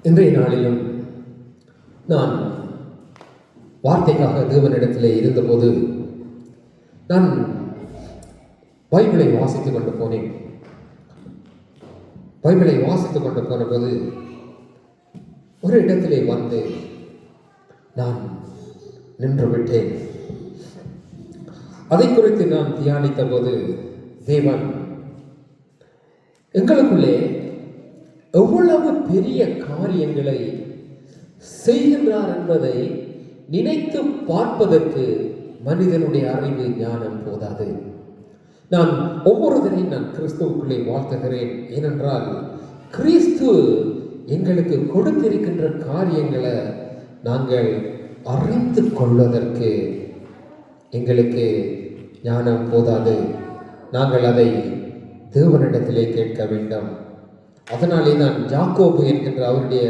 இன்றைய நாளிலும் நான் வார்த்தைக்காக தேவனிடத்திலே இருந்தபோது நான் பைபிளை வாசித்துக் கொண்டு போனேன். பைபிளை வாசித்துக் கொண்டு போனபோது ஒரு இடத்திலே வந்து நான் நின்று விட்டேன். அதை குறித்து நான் தியானித்த போது தேவன் எங்களுக்குள்ளே எவ்வளவு பெரிய காரியங்களை செய்கின்றார் என்பதை நினைத்து பார்ப்பதற்கு மனிதனுடைய அறிவு ஞானம் போதாது. நான் ஒவ்வொருவரையும் நான் கிறிஸ்துவுக்குள்ளே வாழ்த்துகிறேன். ஏனென்றால் கிறிஸ்து எங்களுக்கு கொடுத்திருக்கின்ற காரியங்களை நாங்கள் அறிந்து கொள்வதற்கு எங்களுக்கு ஞானம் போதாது. நாங்கள் அதை தேவனிடத்திலே கேட்க வேண்டும். அதனாலே நான் யாக்கோபு என்கின்ற அவருடைய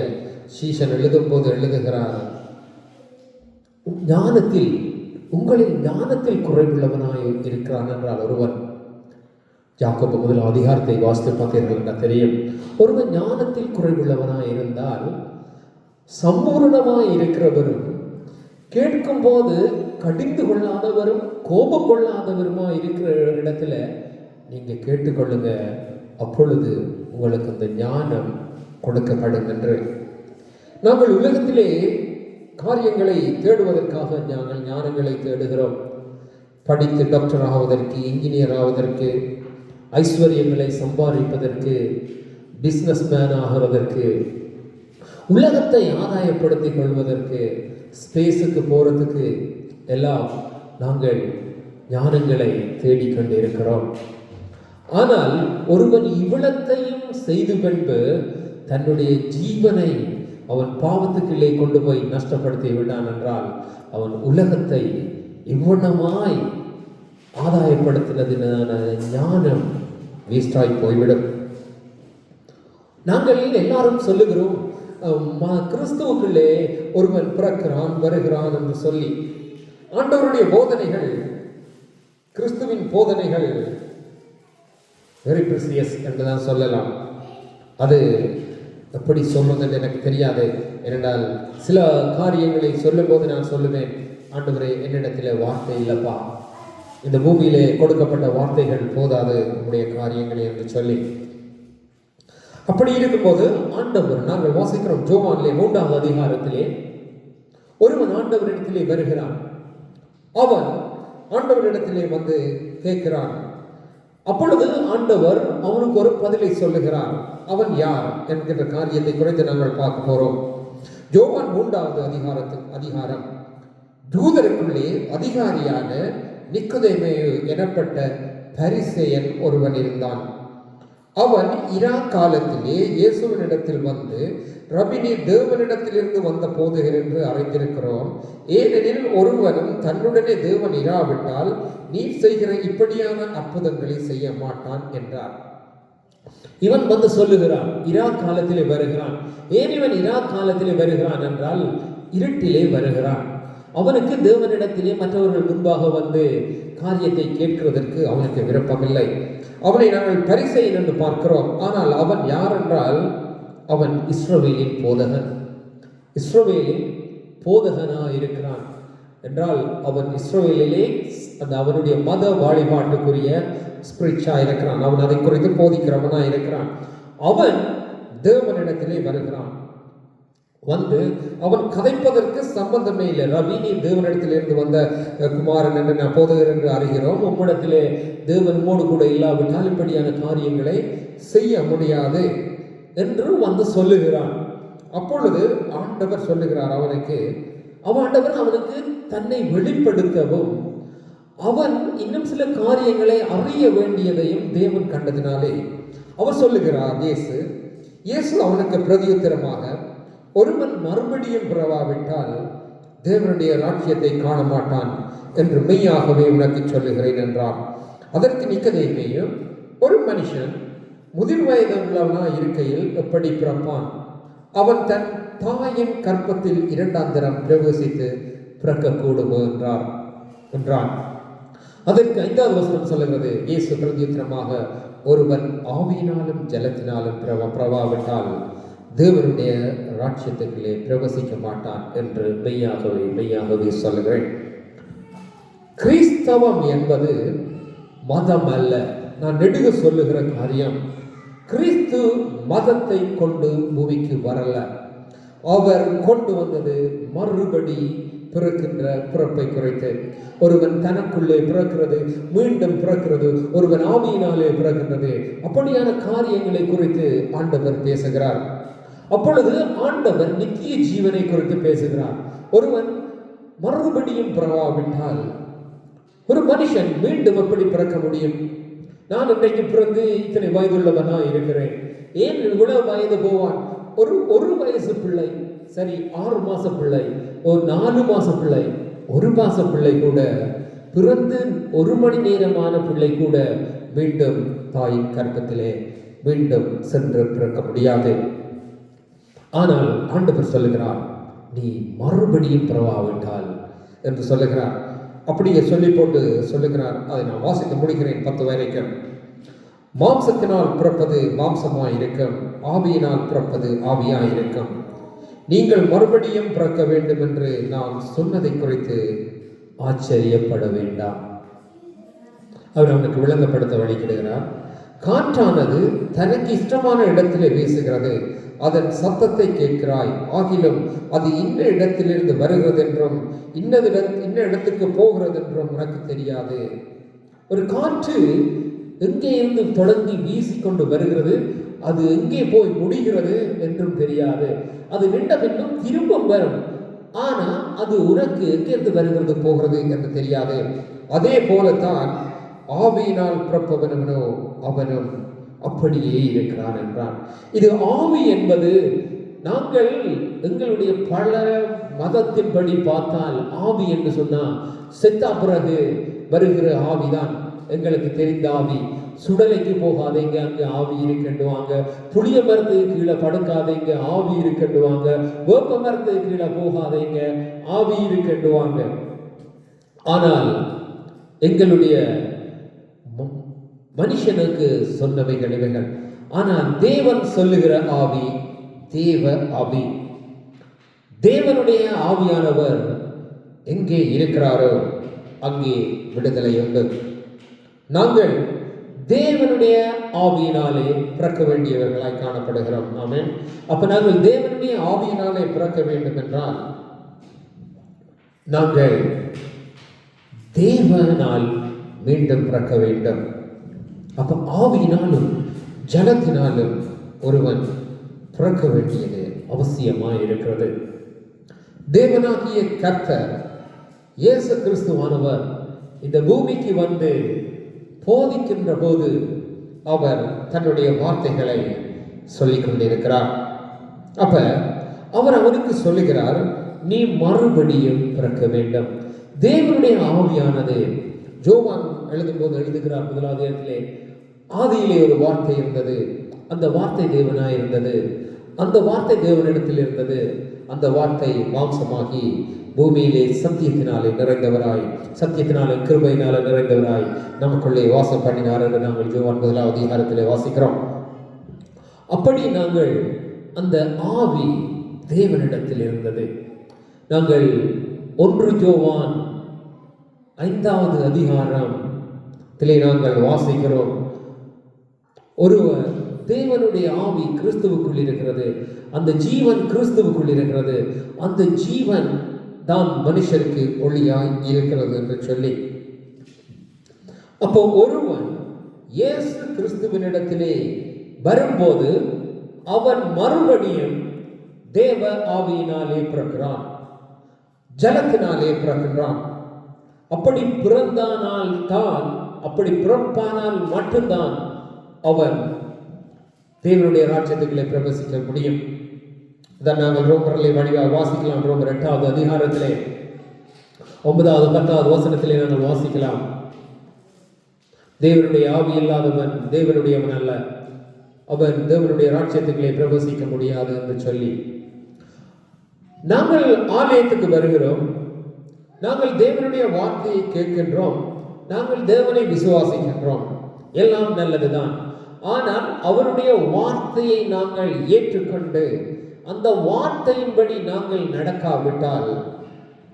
சீஷன் எழுதும் போது எழுதுகிறார், ஞானத்தில் உங்களின் ஞானத்தில் குறைவுள்ளவனாய் இருக்கிறான் என்றால் ஒருவன், யாக்கோபு முதல் அதிகாரத்தை வாசித்து பார்த்தீர்கள் என்றால் தெரியும், ஒருவன் ஞானத்தில் குறைவுள்ளவனாய் இருந்தால் சம்பூர்ணமாய் இருக்கிறவரும் கேட்கும் போது கடிந்து கொள்ளாதவரும் கோபம் கொள்ளாதவருமா இருக்கிற இடத்துல நீங்க கேட்டுக்கொள்ளுங்க, அப்பொழுது உங்களுக்கு அந்த ஞானம் கொடுக்கப்படும் என்று. நாங்கள் உலகத்திலே காரியங்களை தேடுவதற்காக நாங்கள் ஞானங்களை தேடுகிறோம். படித்து டாக்டர் ஆவதற்கு, இன்ஜினியர் ஆவதற்கு, ஐஸ்வர்யங்களை சம்பாதிப்பதற்கு, பிஸ்னஸ் மேன் ஆகிறதற்கு, உலகத்தை ஆதாயப்படுத்திக் கொள்வதற்கு, ஸ்பேஸுக்கு போறதுக்கு எல்லாம் நாங்கள் ஞானங்களை தேடிக்கொண்டு இருக்கிறோம். ஆனால் ஒருவன் இவ்வளத்தையும் செய்து கொண்டு தன்னுடைய ஜீவனை அவன் பாவத்துக்குள்ளே கொண்டு போய் நஷ்டப்படுத்தி விட்டான் என்றால் அவன் உலகத்தை இவ்வளமாய் ஆதாயப்படுத்தினதுனால ஞானம் வேஸ்டாய் போய்விடும். நாங்கள் எல்லாரும் சொல்லுகிறோம், கிறிஸ்துவுக்குள்ளே ஒருவன் பிறக்கிறான் வருகிறான் என்று சொல்லி. ஆண்டவருடைய போதனைகள், கிறிஸ்துவின் போதனைகள் வெரி ப்ரிசியஸ் என்றுதான் சொல்லலாம். அது எப்படி சொல்வது எனக்கு தெரியாது. ஏனென்றால் சில காரியங்களை சொல்லும் போது நான் சொல்லுவேன், ஆண்டவரே என்னிடத்தில் வார்த்தை இல்லப்பா, இந்த பூமியிலே கொடுக்கப்பட்ட வார்த்தைகள் போதாது உங்களுடைய காரியங்களை என்று சொல்லி. அப்படி இருக்கும்போது ஆண்டவர், நாங்கள் வாசிக்கிறோம் யோவானிலே 3வது அதிகாரத்திலே, ஒருவன் ஆண்டவரிடத்திலே வருகிறான். அவன் ஆண்டவரிடத்திலே வந்து கேட்கிறான். அப்பொழுது ஆண்டவர் அவனுக்கு ஒரு பதிலை சொல்லுகிறார். அவன் யார் என்கின்ற காரியத்தை குறித்து நாங்கள் பார்க்க போறோம். யோவான் 3வது அதிகாரம். யூதருக்குள்ளே அதிகாரியான நிக்கோதேமேயு எனப்பட்ட பரிசேயன் ஒருவன் இருந்தான். அவன் இரா காலத்திலே இயேசுவினிடத்தில் வந்து, ரபி, நீர் தேவனிடத்திலிருந்து வந்த போதகர் என்று அறிந்திருக்கிறோம். ஏனெனில் ஒருவனும் தன்னுடனே தேவன் இராவிட்டால் நீர் செய்கிற இப்படியான அற்புதங்களை செய்ய மாட்டான் என்றார். இவன் வந்து சொல்லுகிறான், இரா காலத்திலே வருகிறான். ஏன் இவன் இரா காலத்திலே வருகிறான் என்றால் இருட்டிலே வருகிறான். அவனுக்கு தேவனிடத்திலே மற்றவர்கள் முன்பாக வந்து காரியத்தை கேட்கிறதற்கு அவனுக்கு விருப்பமில்லை. அவனை நாங்கள் பரிசேயன் என்று பார்க்கிறோம். ஆனால் அவன் யார் என்றால் அவன் இஸ்ரவேலின் போதகன். இஸ்ரவேலின் போதகனாக இருக்கிறான் என்றால் அவன் இஸ்ரவேலிலே அந்த அவனுடைய மத வழிபாட்டுக்குரிய ஸ்பிரிச்சா இருக்கிறான். அவன் அதை குறித்து போதிக்கிறவனா இருக்கிறான். அவன் தேவனிடத்திலே வருகிறான். வந்து அவன் கதைப்பதற்கு சம்பந்தமே இல்லை. ரபி, நீ தேவனிடத்திலிருந்து வந்த குமாரன் என்று நான் போதகர் என்று அறிகிறோம். உம்மிடத்திலே தேவன் மோடு கூட இல்லாவிட்டால் இப்படியான காரியங்களை செய்ய முடியாது என்று வந்து சொல்லுகிறான். அப்பொழுது ஆண்டவர் சொல்லுகிறார் அவனுக்கு, ஆண்டவர் அவனுக்கு தன்னை வெளிப்படுத்தவும் அவன் இன்னும் சில காரியங்களை அறிய வேண்டியதையும் தேவன் கண்டதினாலே அவர் சொல்லுகிறார். இயேசு அவனுக்கு பிரதியுத்தரமாக, ஒருவன் மறுபடியும் பிறவாவிட்டால் தேவனுடைய ராஜ்யத்தை காண மாட்டான் என்று மெய்யாகவே உனக்கு சொல்லுகிறேன் என்றார். அதற்கு நிக்கோதேமேயு, ஒரு மனுஷன் முதிர் வயதுள்ளவனாய் இருக்கையில் எப்படி பிறப்பான்? அவன் தன் தாயின் கற்பத்தில் 2ஆம் தரம் பிரவேசித்து பிறக்கக்கூடுமோ என்றான். அதற்கு 5வது வசனம் சொல்லுகிறது, இயேசு பிரதியுத்தரமாக, ஒருவன் ஆவியினாலும் ஜலத்தினாலும் பிறவாவிட்டால் தேவனுடைய ராஜ்யத்துக்குள்ளே பிரவேசிக்க மாட்டான் என்று மெய்யாகவே சொல்லுகிறேன். கிறிஸ்தவம் என்பது மதம் அல்ல. நான் நெடுக சொல்லுகிற காரியம், கிறிஸ்து மதத்தை கொண்டு பூமிக்கு வரல. அவர் கொண்டு வந்தது மறுபடி பிறக்கின்ற பிறப்பை குறைத்து. ஒருவன் தனக்குள்ளே பிறக்கிறது, மீண்டும் பிறக்கிறது, ஒருவன் ஆவியினாலே பிறக்கின்றது. அப்படியான காரியங்களை குறித்து ஆண்டவர் பேசுகிறார். அப்பொழுது ஆண்டவர் நித்திய ஜீவனை குறித்து பேசுகிறார். ஒருவன் மறுபடியும் பிறவாவிட்டால் ஒரு மனுஷன் மீண்டும் எப்படி பிறக்க முடியும்? நான் இன்றைக்கு பிறந்து இத்தனை வயதுள்ளவனா இருக்கிறேன், ஏன் இவ்வளவு வயது போவான்? ஒரு வயசு பிள்ளை, சரி 6 மாச பிள்ளை, ஒரு 4 மாச பிள்ளை, 1 மாச பிள்ளை கூட, பிறந்து 1 மணி நேரமான பிள்ளை கூட மீண்டும் தாயின் கர்ப்பத்திலே மீண்டும் சென்று பிறக்க முடியாது. ஆனால் ஆண்டவர் சொல்லுகிறார், நீ மறுபடியும் பிறவாவிட்டால் என்று சொல்லுகிறார். அப்படியே சொல்லி போட்டு சொல்லுகிறார். அதை நான் வாசிக்க முடிகிறேன் 10 வரைக்கும். மாம்சத்தினால் பிறப்பது மாம்சமாயிருக்கும், ஆவியினால் பிறப்பது ஆவியாயிருக்கும். நீங்கள் மறுபடியும் பிறக்க வேண்டும் என்று நான் சொன்னதை குறித்து ஆச்சரியப்பட வேண்டாம். அவர் அவனுக்கு விளங்கப்படுத்த வழிகிடுகிறார். காற்றானது தனக்கு இஷ்டமான இடத்திலே வீசுகிறது, அதன் சத்தத்தை கேட்கிறாய், ஆகிலும் அது இன்ன இடத்திலிருந்து வருகிறது என்றும் இன்ன இடத்துக்கு போகிறது என்றும் உனக்கு தெரியாது. ஒரு காற்று எங்கே இருந்து தொடங்கி வீசிக்கொண்டு வருகிறது, அது எங்கே போய் முடிகிறது என்றும் தெரியாது. அது நின்ற பின்னும் திரும்ப வரும், ஆனா அது உனக்கு எங்கிருந்து வருகிறது போகிறது என்று தெரியாது. அதே போலத்தான் ஆவியினால் பிறப்பவனோ அவனும் அப்படியே இருக்கிறான் என்றான். இது ஆவி என்பது, நாங்கள் எங்களுடைய பல மதத்தின்படி பார்த்தால் ஆவி என்று சொன்னால் செத்தா பிறகு வருகிற ஆவிதான் எங்களுக்கு தெரிந்த ஆவி. சுடலைக்கு போகாதீங்க, அங்க ஆவி இருக்குவாங்க. புளிய மரத்துக்கு கீழே படுக்காதீங்க, ஆவி இருக்குவாங்க. வேப்ப மரத்துக்கு கீழே போகாதீங்க, ஆவி இருக்குவாங்க. ஆனால் எங்களுடைய மனுஷனுக்கு சொன்னவைகள் இவைகள். ஆனால் தேவன் சொல்லுகிற ஆவி தேவ ஆவி. தேவனுடைய ஆவியானவர் எங்கே இருக்கிறாரோ அங்கே விடுதலை உண்டு. நாங்கள் தேவனுடைய ஆவியினாலே பிறக்க வேண்டியவர்களாய் காணப்படுகிறோம். ஆமென். அப்ப நாங்கள் தேவனுடைய ஆவியினாலே பிறக்க வேண்டும் என்றால் நாங்கள் தேவனால் மீண்டும் பிறக்க வேண்டும். அப்ப ஆவியினாலும் ஜலத்தினாலும் ஒருவன் பிறக்க வேண்டியது அவசியமாய் இருக்கிறது. தேவனாகிய கர்த்தர் இயேசு கிறிஸ்துவானவர் இந்த பூமிக்கு வந்து போதிக்கின்ற போது அவர் தன்னுடைய வார்த்தைகளை சொல்லிக் கொண்டிருக்கிறார். அப்ப அவர் அவனுக்கு சொல்லுகிறார், நீ மறுபடியும் பிறக்க வேண்டும். தேவனுடைய ஆவியானது, யோவான் எழுதும் போது எழுதுகிறார் 1வது இடத்திலே, ஆதியிலே ஒரு வார்த்தை இருந்தது, அந்த வார்த்தை தேவனாய் இருந்தது, அந்த வார்த்தை தேவனிடத்தில் இருந்தது, அந்த வார்த்தை மாம்சமாகி பூமியிலே சத்தியத்தினாலே நிறைந்தவராய், சத்தியத்தினாலே கிருபையினாலே நிறைந்தவராய் நமக்குள்ளே வாசம் பண்ணினார் என்று நாங்கள் யோவான் 1வது அதிகாரத்திலே வாசிக்கிறோம். அப்படி நாங்கள் அந்த ஆவி தேவனிடத்தில் இருந்தது. நாங்கள் 1 யோவான் 5வது அதிகாரத்திலே நாங்கள் வாசிக்கிறோம், ஒருவர் தேவனுடைய ஆவி கிறிஸ்துவுக்குள் இருக்கிறது, அந்த ஜீவன் கிறிஸ்துவுக்குள் இருக்கிறது, அந்த ஜீவன் தான் மனுஷருக்கு ஒளியாய் இருக்கிறது என்று சொல்லி, அப்போ ஒருவன் இயேசு கிறிஸ்துவினிடத்திலே வரும்போது அவன் மறுபடியும் தேவ ஆவியினாலே பிறக்கிறான், ஜலத்தினாலே பிறக்கிறான். அப்படி பிறந்தானால் தான், அப்படி பிறப்பானால் மட்டும்தான் அவன் தேவனுடைய ராஜ்யத்துக்குள்ளே பிரவேசிக்க முடியும். இதான் நாங்கள் ரோமரிலே வழியாக வாசிக்கலாம். ரோமர் 8வது அதிகாரத்திலே 9வது 10வது வசனத்திலே நாங்கள் வாசிக்கலாம், தேவனுடைய ஆவி இல்லாதவன் தேவனுடையவன் அல்ல, அவன் தேவனுடைய ராஜ்யத்துக்குள்ளே பிரவேசிக்க முடியாது என்று சொல்லி, நாங்கள் ஆலயத்துக்கு வருகிறோம், நாங்கள் தேவனுடைய வார்த்தையை கேட்கின்றோம், நாங்கள் தேவனை விசுவாசிக்கின்றோம், எல்லாம் நல்லதுதான். ஆனால் அவருடைய வார்த்தையை நாங்கள் ஏற்றுக்கொண்டு அந்த வார்த்தையின்படி நாங்கள் நடக்காவிட்டால்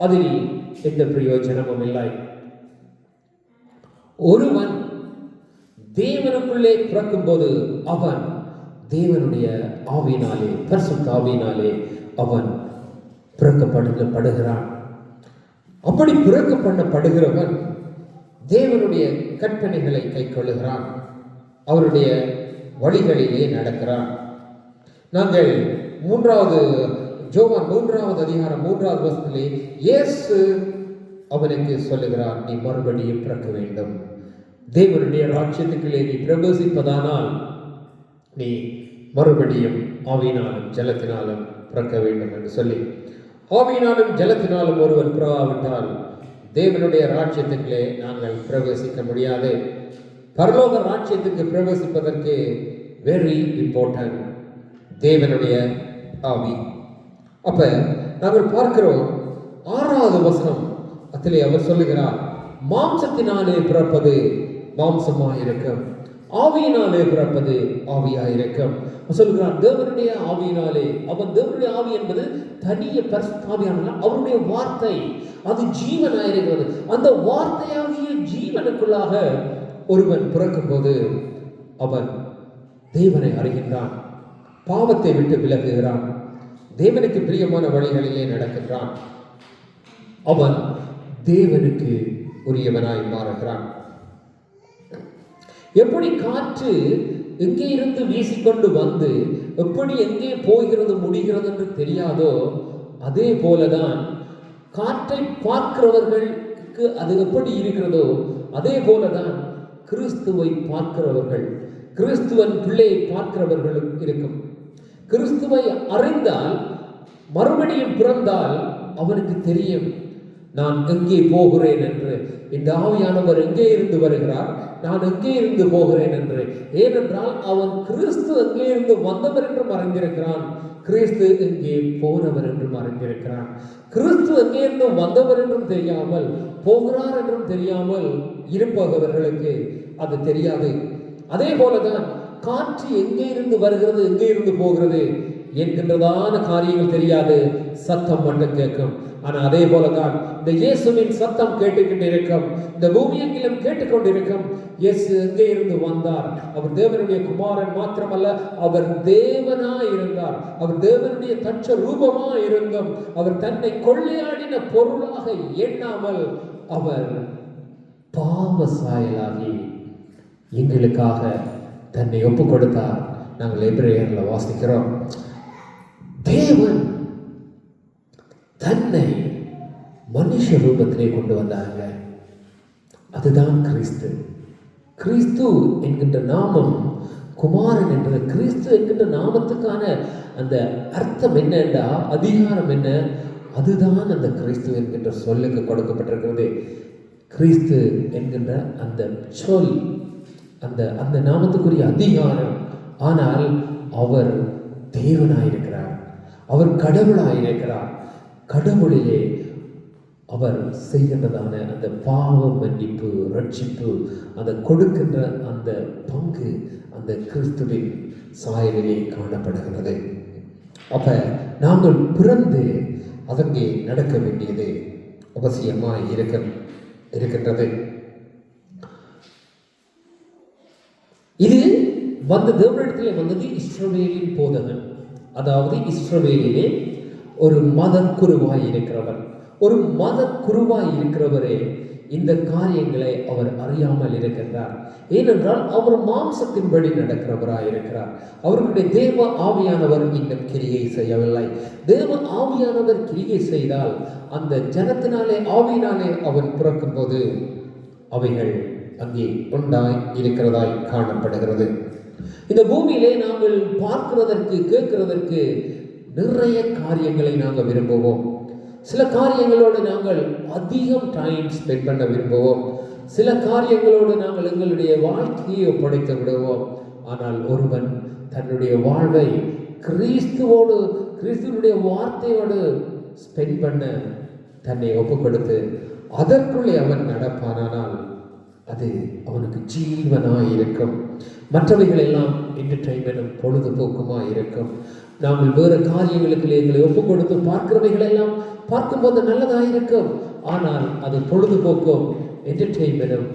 அதில் எந்த பிரயோஜனமும் இல்லை. ஒருவன் தேவனுக்குள்ளே பிறக்கும் போது அவன் தேவனுடைய ஆவியினாலே, பரிசுத்த ஆவியினாலே அவன் பிறக்கப்படுகிறான். அப்படி பிறக்க பண்ணப்படுகிறவன் தேவனுடைய கற்பனைகளை கைக்கொள்ளுகிறான், அவருடைய வழிகளிலே நடக்கிறான். நாங்கள் யோவான் 3வது அதிகாரம் 3வது வசனத்திலே இயேசு அவனுக்கு சொல்லுகிறார், நீ மறுபடியும் பிறக்க வேண்டும். தேவனுடைய ராஜ்யத்துக்குள்ளே நீ பிரவேசிப்பதானால் நீ மறுபடியும் ஆவியினாலும் ஜலத்தினாலும் பிறக்க வேண்டும் என்று சொல்லி, ஆவியினாலும் ஜலத்தினாலும் ஒருவன் பிறவாவிட்டால் தேவனுடைய ராஜ்யத்துக்குள்ளே நாங்கள் பிரவேசிக்க முடியாது. பரலோக ராஜ்யத்துக்கு பிரவேசிப்பதற்கு வெரி இம்பார்ட்டன்ட் தேவனுடைய ஆவி. அப்ப நாங்கள் பார்க்கிறோம் 6வது வசனம், அதிலே அவர் சொல்லுகிறார், மாம்சத்தினாலே பிறப்பது மாம்சமாயிருக்கும், ஆவியினாலே பிறப்பது ஆவியாயிருக்கும். சொல்லுகிறார் தேவனுடைய ஆவியினாலே. அவன் தேவனுடைய ஆவி என்பது தனிய பரிசுத்தாவியான அவருடைய வார்த்தை, அது ஜீவனாயிருக்கிறது. அந்த வார்த்தையாகிய ஜீவனுக்குள்ளாக ஒருவன் பிறக்கும் போது அவன் தேவனை அறிகின்றான், பாவத்தை விட்டு விலகுகிறான், தேவனுக்கு பிரியமான வழிகளிலே நடக்கின்றான், அவன் தேவனுக்கு உரியவனாய் மாறுகிறான். எப்படி காற்று எங்கே இருந்து வீசிக்கொண்டு வந்து எப்படி எங்கே போகிறது முடிகிறது என்று தெரியாதோ, அதே போலதான் காற்றை பார்க்கிறவர்களுக்கு அது எப்படி இருக்கிறதோ அதே போலதான் கிறிஸ்துவை பார்க்கிறவர்கள், கிறிஸ்துவன் பிள்ளையை பார்க்கிறவர்களும் இருக்கும். கிறிஸ்துவை அறிந்தால், மறுபடியும் பிறந்தால் அவனுக்கு தெரியும் நான் எங்கே போகிறேன் என்று. இந்த ஆவியானவர் எங்கே இருந்து வருகிறார், நான் எங்கே இருந்து போகிறேன் என்று. ஏனென்றால் அவன் கிறிஸ்து எங்கே இருந்து வந்தவர் என்றும் அறிந்திருக்கிறான், கிறிஸ்து எங்கே போனவர் என்றும் அறிந்திருக்கிறான். கிறிஸ்து எங்கே இருந்து வந்தவர் என்றும் தெரியாமல், போகிறார் என்றும் தெரியாமல் இருப்பவர்களுக்கு அது தெரியாது. அதே போலதான் காற்று எங்கே இருந்து வருகிறது, எங்கே இருந்து போகிறது என்கின்றதான காரியங்கள் தெரியாது, சத்தம் மட்டும் கேட்கும். ஆனா அதே போலதான் இந்த இயேசுவின் சத்தம் கேட்டுக்கொண்டிருக்கும், இந்த பூமியெங்கிலும் கேட்டுக்கொண்டிருக்கும். இயேசு எங்கே இருந்து வந்தார், அவர் தேவனுடைய குமாரன் மாத்திரமல்ல, அவர் தேவனாய் இருந்தார், அவர் தேவனுடைய தட்ச ரூபமாய் இருந்தும் அவர் தன்னை கொள்ளையாடின பொருளாக எண்ணாமல் அவர் பாவ சாயலாகி எங்களுக்காக தன்னை ஒப்பு கொடுத்தார். நாங்கள் எபிரேயர்ல வாசிக்கிறோம், தேவன் தன்னை மனுஷ ரூபத்திலே கொண்டு வந்தாங்க. அதுதான் கிறிஸ்து. கிறிஸ்து என்கின்ற நாமம், குமாரன் என்ற கிறிஸ்து என்கின்ற நாமத்துக்கான அந்த அர்த்தம் என்னண்டா, அதிகாரம் என்ன, அதுதான் அந்த கிறிஸ்து என்கின்ற சொல்லுக்கு கொடுக்கப்பட்டிருக்கிறது. கிறிஸ்து என்கின்ற அந்த சொல், அந்த அந்த நாமத்துக்குரிய அதிகாரம். ஆனால் அவர் தேவனாயிருக்கிறார், அவர் கடவுளாயிருக்கிறார். கடவுளிலே அவர் செய்கின்றதான அந்த பாவ மன்னிப்பு, ரட்சிப்பு, அதை கொடுக்கின்ற அந்த பங்கு அந்த கிறிஸ்துவின் சாயலிலே காணப்படுகிறது. அப்ப நாங்கள் பிறந்து அதங்கே நடக்க வேண்டியது அவசியமாய் இருக்கின்றது. இது தேவனிடத்திலே வந்தது இஸ்ரவேலின் போதகன், அதாவது இஸ்ரவேலிலே ஒரு மத குருவாய் இருக்கிறவர். ஒரு மத குருவாய் இருக்கிறவரே இந்த காரியங்களை அவர் அறியாமல் இருக்கின்றார். ஏனென்றால் அவர் மாம்சத்தின்படி நடக்கிறவராய் இருக்கிறார். அவர்களுடைய தேவ ஆவியானவர் இன்னும் கிரியை செய்யவில்லை. தேவ ஆவியானவர் கிரியை செய்தால் அந்த ஜனத்தினாலே, ஆவியினாலே அவன் பிறக்கும் போது அவைகள் அங்கே உண்டாய் இருக்கிறதாய் காணப்படுகிறது. இந்த பூமியிலே நாங்கள் பார்க்கிறதற்கு, கேட்கிறதற்கு நிறைய காரியங்களை நாங்கள் விரும்புவோம். சில காரியங்களோடு நாங்கள் அதிகம் டைம் ஸ்பெண்ட் பண்ண விரும்புவோம். சில காரியங்களோடு நாங்கள் எங்களுடைய வாழ்க்கையை ஒப்படைத்து விடுவோம். ஆனால் ஒருவன் தன்னுடைய வாழ்வை கிறிஸ்துவோடு, கிறிஸ்துவனுடைய வார்த்தையோடு ஸ்பெண்ட் பண்ண தன்னை ஒப்பு கொடுத்து அதற்குள்ளே அவன் நடப்பானால் அது அவனுக்கு ஜீவனாய் இருக்கும். மற்றவைகள் எல்லாம் என்டர்டைன்மெண்ட்டும் பொழுதுபோக்குமாய் இருக்கும். நாங்கள் வேறு காரியங்களுக்கு எங்களை ஒப்பு கொடுத்து பார்க்கிறவைகள் எல்லாம் பார்க்கும்போது நல்லதாக இருக்கும். ஆனால் அது பொழுதுபோக்கும் என்டர்டெயின்மெண்ட்டும்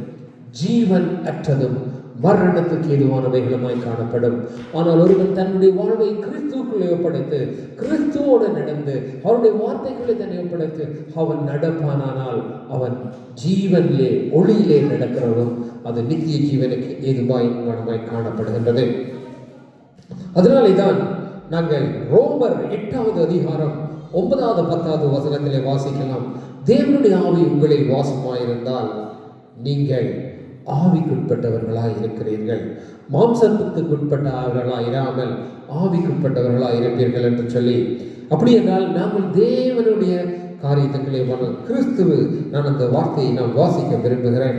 ஜீவன் அற்றதும் மரணத்துக்கு ஏதுவானவைகளுமாய் காணப்படும். ஆனால் ஒருவன் தன்னுடைய வாழ்வை கிறிஸ்துவுக்குள்ளே ஒப்படைத்து கிறிஸ்துவோடு நடந்து அவருடைய வார்த்தைகளை தன்னை ஒப்படைத்து அவன் நடப்பானால் அவன் ஜீவனிலே ஒளியிலே நடக்கிறதும் அது நித்திய ஜீவனுக்கு ஏதுவாய் காணப்படுகின்றது. அதனாலே தான் நாங்கள் ரோமர் 8வது அதிகாரம் 9வது 10வது வசனத்திலே வாசிக்கலாம். தேவனுடைய ஆவி உங்களில் வாசமாயிருந்தால் நீங்கள் ஆவிக்குட்பட்டவர்களாய் இருக்கிறீர்கள், மாம்சத்துக்குட்பட்டவர்களாய் இராமல் ஆவிக்குட்பட்டவர்களாய் இருப்பீர்கள் என்று சொல்லி, அப்படி என்றால் நாங்கள் தேவனுடைய காரியத்துக்களே கிறிஸ்துவு. நான் அந்த வார்த்தையை நான் வாசிக்க விரும்புகிறேன்.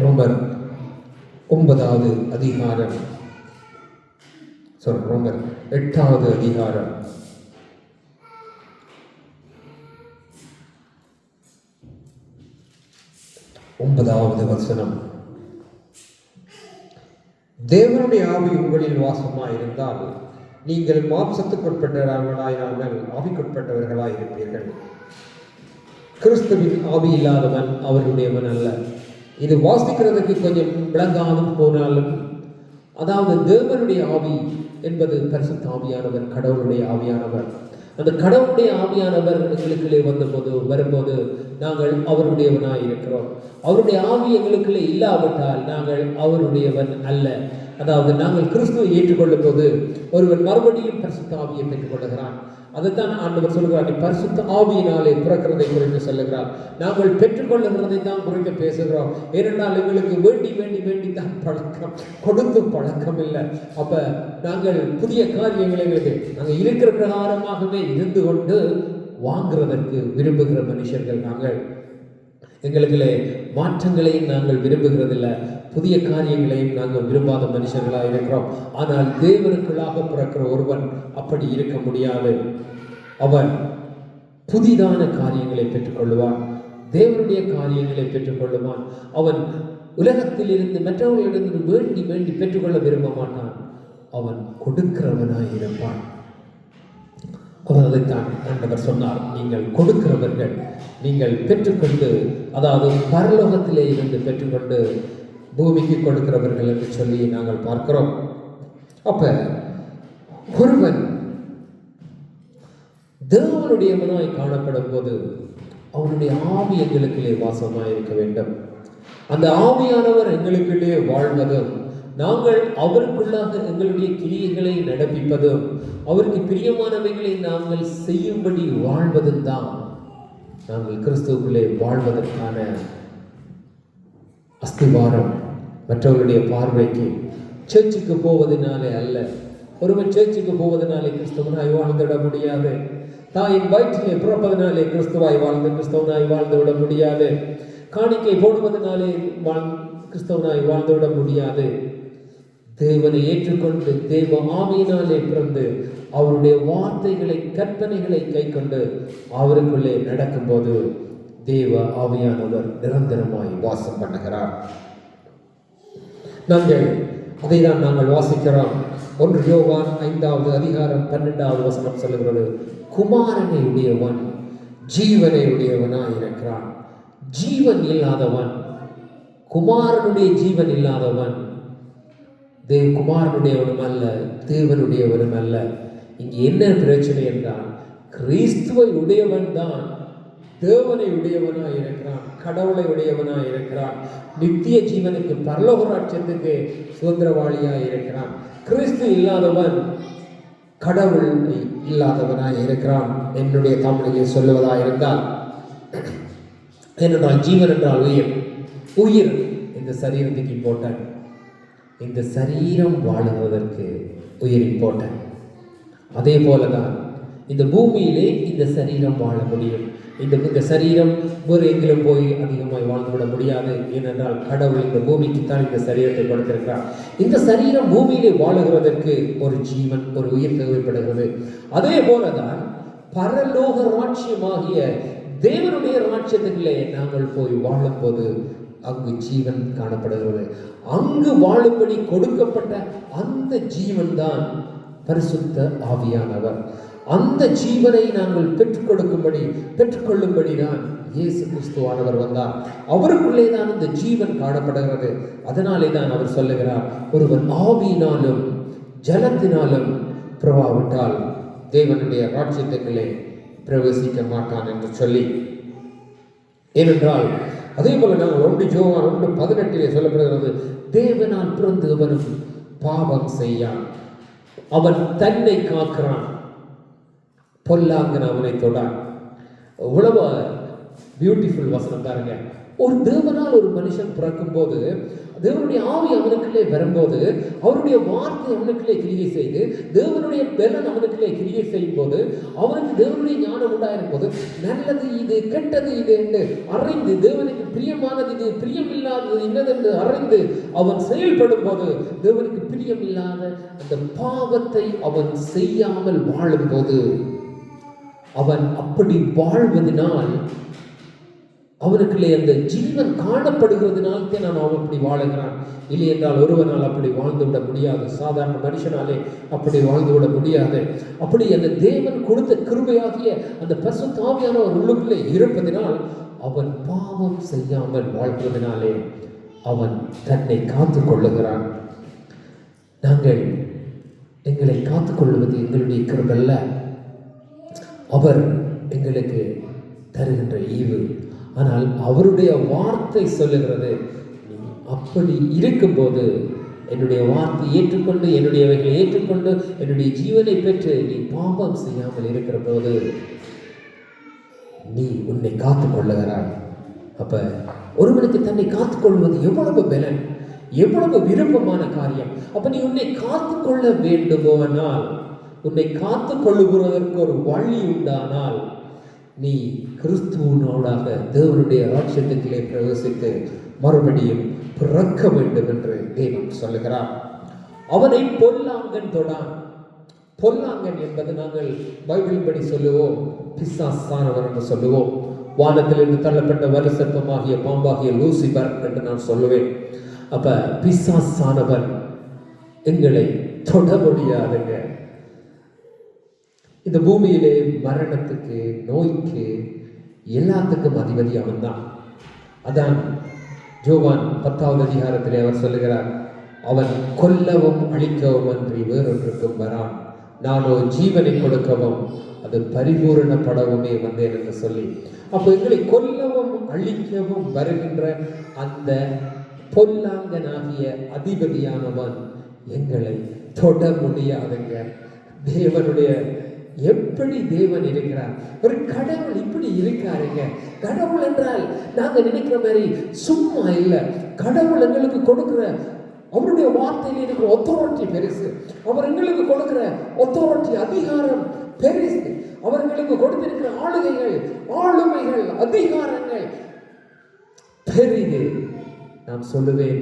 ரோமர் 9வது அதிகாரம் ரோமர் 8வது அதிகாரம் 9வது வசனம். தேவனுடைய ஆவி உங்களில் வாசமாயிருந்தால் நீங்கள் மாம்சத்துக்குட்பட்டவர்களாயிராமல் ஆவிக்குட்பட்டவர்களாய் இருப்பீர்கள். கிறிஸ்துவின் ஆவி இல்லாதவன் அவருடையவன் அல்ல. இது வாசிக்கிறதுக்கு கொஞ்சம் விளங்காமல் போனாலும், அதாவது தேவனுடைய ஆவி என்பது பரிசுத்த ஆவியானவர், கடவுளுடைய ஆவியானவர். அந்த கடவுளுடைய ஆவியானவர் எங்களுக்குள்ளே வரும்போது நாங்கள் அவருடையவனாய் இருக்கிறோம். அவருடைய ஆவி எங்களுக்குள்ளே இல்லாவிட்டால் நாங்கள் அவருடையவன் அல்ல. அதாவது நாங்கள் கிறிஸ்துவை ஏற்றுக்கொள்ளும் போது ஒருவன் மறுபடியும் பரிசுத்த ஆவியை பெற்றுக்கொள்ளுகிறான். அதைத்தான் ஆண்டவர் சொல்கிறார், நீ பரிசுத்த ஆவியினாலே பிறக்கிறதை குறித்து சொல்லுகிறார். நாங்கள் பெற்றுக்கொள்ளுகிறதை தான் குறித்து பேசுகிறோம். ஏனென்றால் எங்களுக்கு வேண்டி வேண்டி வேண்டி தான் பழக்கம், கொடுத்து பழக்கம் இல்லை. அப்ப நாங்கள் புதிய காரியங்களை நாங்கள் இருக்கிற பிரகாரமாகவே இருந்து கொண்டு வாங்குறதற்கு விரும்புகிற மனுஷர்கள் நாங்கள். எங்களுக்குள்ளே மாற்றங்களையும் நாங்கள் விரும்புகிறதில்லை, புதிய காரியங்களையும் நாங்கள் விரும்பாத மனுஷர்களாக இருக்கிறோம். ஆனால் தேவனுக்குள்ளாக பிறக்கிற ஒருவன் அப்படி இருக்க முடியாது. அவன் புதிதான காரியங்களை பெற்றுக்கொள்ளுவான், தேவனுடைய காரியங்களை பெற்றுக்கொள்ளுவான். அவன் உலகத்தில் இருந்து மற்றவர்களிடந்து வேண்டி வேண்டி பெற்றுக்கொள்ள விரும்ப மாட்டான். அவன் கொடுக்கிறவனாய் இருப்பான். அவர் அதைத்தான் ஆண்டவர் சொன்னார், நீங்கள் கொடுக்கிறவர்கள், நீங்கள் பெற்றுக்கொண்டு, அதாவது பரலோகத்திலே இருந்து பெற்றுக்கொண்டு பூமிக்கு கொடுக்கிறவர்கள் என்று சொல்லி நாங்கள் பார்க்கிறோம். அப்ப ஒருவன் தேவனுடையவனாய் காணப்படும் போது அவனுடைய ஆவி எங்களுக்குள்ளே வாசமாய் இருக்க வேண்டும். அந்த ஆவியானவர் எங்களுக்குள்ளே வாழ்வதும் நாங்கள் அவருக்குள்ளாக எங்களுடைய கிரியைகளை நடப்பிப்பதும் அவருக்கு பிரியமானவைகளை நாங்கள் செய்யும்படி வாழ்வதும் தான் நாங்கள் கிறிஸ்துவுக்குள்ளே வாழ்வதற்கான அஸ்திவாரம். மற்றவர்களுடைய பார்வைக்கு சர்ச்சுக்கு போவதனாலே அல்ல. ஒருவன் சர்ச்சுக்கு போவதனாலே கிறிஸ்தவனாய் வாழ்ந்துவிட முடியாது. தாயின் வயிற்றிலே பிறப்பதனாலே கிறிஸ்தவனாய் வாழ்ந்து விட முடியாது. காணிக்கை போடுவதனாலே கிறிஸ்தவனாய் வாழ்ந்துவிட முடியாது. தேவனை ஏற்றுக்கொண்டு தேவ ஆவியினாலே பிறந்து அவருடைய வார்த்தைகளை கற்பனைகளை கை கொண்டு அவருக்குள்ளே நடக்கும்போது தேவ ஆவியானவர் நிரந்தரமாய் வாசம் பண்ணுகிறார். அதை தான் நாங்கள் வாசிக்கிறோம். 1 யோவான் 5வது அதிகாரம் 12வது வசனம் சொல்லுகிறது, குமாரனை உடையவன் ஜீவனை உடையவனாய் இருக்கிறான். ஜீவன் இல்லாதவன், குமாரனுடைய ஜீவன் இல்லாதவன் குமாரனுடையவனும் அல்ல, தேவனுடையவனும் அல்ல. இங்கு என்ன பிரச்சனை என்றால், கிறிஸ்துவை உடையவன் தான் தேவனை உடையவனாய் இருக்கிறான், கடவுளை உடையவனாய் இருக்கிறான், நித்திய ஜீவனுக்கு பரலோக ராஜ்யத்துக்கு சுதந்திரவாளியாய் இருக்கிறான். கிறிஸ்து இல்லாதவன் கடவுள் இல்லாதவனாய் இருக்கிறான். என்னுடைய தமிழிலே சொல்லுவதாக இருந்தால், ஏனென்றால் ஜீவன் என்றால் உயிர் இந்த சரீரத்துக்கு போட்டான். இந்த சரீரம் வாழுவதற்கு உயிர் இம்பார்ட்டன்ட். அதே போலதான் இந்த பூமியிலே இந்த சரீரம் வாழ முடியும். இந்த சரீரம் வேறு எங்கிலும் போய் அதிகமாய் வாழ்ந்துவிட முடியாது. ஏனென்றால் கடவுள் இந்த பூமிக்குத்தான் இந்த சரீரத்தை கொடுத்திருக்கிறார். இந்த சரீரம் பூமியிலே வாழுகிறதற்கு ஒரு ஜீவன், ஒரு உயிர் தேவைப்படுகிறது. அதே போலதான் பரலோக ராட்சியமாகிய தேவனுடைய ராட்சியத்திலே நாங்கள் போய் வாழும்போது அங்கு ஜீவன் காணப்படுகிறது. அங்கு வாழும்படி கொடுக்கப்பட்ட அந்த ஜீவன் தான் பரிசுத்த ஆவியானவர். அந்த ஜீவனை நாங்கள் பெற்றுக்கொள்ளும்படி தான் இயேசு கிறிஸ்துவானவர் வந்தார். அவருக்குள்ளே தான் இந்த ஜீவன் காணப்படுகிறது. அதனாலே தான் அவர் சொல்லுகிறார், ஒருவன் ஆவியினாலும் ஜலத்தினாலும் பிரவாவிட்டால் தேவனுடைய ராட்சியத்திலே பிரவேசிக்க மாட்டான் என்று சொல்லி. ஏனென்றால் அதே போல நான் 1 யோவான் 1:18 சொல்லப்படுகிறது, தேவனால் பிறந்தவனும் பாவம் செய்யான், அவன் தன்னை காக்கிறான், பொல்லாங்கன் அவனை தொடான். எவ்வளவு பியூட்டிஃபுல் வசனம் பாருங்க. ஒரு தேவனால் ஒரு மனுஷன் பிறக்கும் போது தேவனுடைய ஆவி அவனுக்குள்ளே வரும்போது, அவருடைய வார்த்தை அவனுக்குள்ளே கிரியை செய்து, தேவனுடைய பலன் அவனுக்குள்ளே கிரியை செய்யும் போது, அவனுக்கு தேவனுடைய ஞானம் உண்டாயிருக்கும் போது, நல்லது இது கெட்டது இது என்று அறிந்து, தேவனுக்கு பிரியமானது இது பிரியமில்லாதது இன்னதென்று அறிந்து அவன் செயல்படும் போது, தேவனுக்கு பிரியமில்லாத அந்த பாவத்தை அவன் செய்யாமல் வாழும் போது, அவன் அப்படி வாழ்வதனால் அவனுக்குள்ளே அந்த ஜீவன் காணப்படுகிறதுனால நான் அவன் அப்படி வாழுகிறான். இல்லை என்றால் ஒருவனால் அப்படி வாழ்ந்து விட முடியாது. சாதாரண மனுஷனாலே அப்படி வாழ்ந்து விட முடியாது. அப்படி அந்த தேவன் கொடுத்த கிருபையாகிய அந்த பரிசுத்த ஆவியானவர் உள்ளுக்குள்ளே இருப்பதினால் அவன் பாவம் செய்யாமல் வாழ்வதனாலே அவன் தன்னை காத்துக் கொள்ளுகிறான். நாங்கள் எங்களை காத்துக்கொள்வது எங்களுடைய கிருபல்ல, அவர் எங்களுக்கு தருகின்ற ஈவு. ஆனால் அவருடைய வார்த்தை சொல்லுகிறது, நீ அப்படி இருக்கும்போது என்னுடைய வார்த்தை ஏற்றுக்கொண்டு என்னுடையவைகளை ஏற்றுக்கொண்டு என்னுடைய ஜீவனை பெற்று நீ பாவம் செய்யாமல் இருக்கிற போது நீ உன்னை காத்துக் கொள்ளுகிறாய். அப்ப ஒருவனுக்கு தன்னை காத்துக்கொள்வது எவ்வளவு பலன், எவ்வளவு விருப்பமான காரியம். அப்ப நீ உன்னை காத்துக்கொள்ள வேண்டுமானால், உன்னை காத்துக் கொள்ளுகிறதற்கு ஒரு வழி உண்டானால், நீ கிறிஸ்துவனோடாக தேவனுடைய ராட்சியத்திலே பிரவேசித்து மறுபடியும் பிறக்க வேண்டும் என்று தேவன் சொல்லுகிறார். அவனை பொல்லாங்கன் தொடான். பொல்லாங்கன் என்பது நாங்கள் பைபிள் படி சொல்லுவோம் பிசாசானவன் என்று சொல்லுவோம். வானத்திலிருந்து தள்ளப்பட்ட வலுசற்பமாகிய பாம்பாகிய லூசிபர் என்று நான் சொல்லுவேன். அப்ப பிசாசானவன் எங்களை தொட முடியாதுங்க. இந்த பூமியிலே மரணத்துக்கு, நோய்க்கு, எல்லாத்துக்கும் அதிபதி அவன் தான். அதான் யோவான் 10வது அதிகாரத்திலே அவர் சொல்லுகிறார், அவன் கொல்லவும் அழிக்கவும் அன்றி வேறொன்றுக்கும் வரான், நானோ ஜீவனை கொடுக்கவும் அது பரிபூரணப்படவுமே வந்தேன் என்று சொல்லி. அப்போ எங்களை கொல்லவும் அழிக்கவும் வருகின்ற அந்த பொல்லாங்கனாகிய அதிபதியானவன் எங்களை தொட முடியாதுங்க. தேவனுடைய எப்படி தேவன் இருக்கிறார், ஒரு கடவுள் இப்படி இருக்காருங்க. கடவுள் என்றால் நாங்க நினைக்கிற மாதிரி சும்மா இல்லை. கடவுள் எங்களுக்கு கொடுக்கிற அவருடைய வார்த்தையில் இருக்கிற அத்தாரிட்டி பெருசு. அவர் எங்களுக்கு கொடுக்கிற அத்தாரிட்டி, அதிகாரம் பெருசு. அவர்களுக்கு கொடுத்திருக்கிற ஆளுகைகள், ஆளுமைகள், அதிகாரங்கள் பெரிது. நான் சொல்லுவேன்,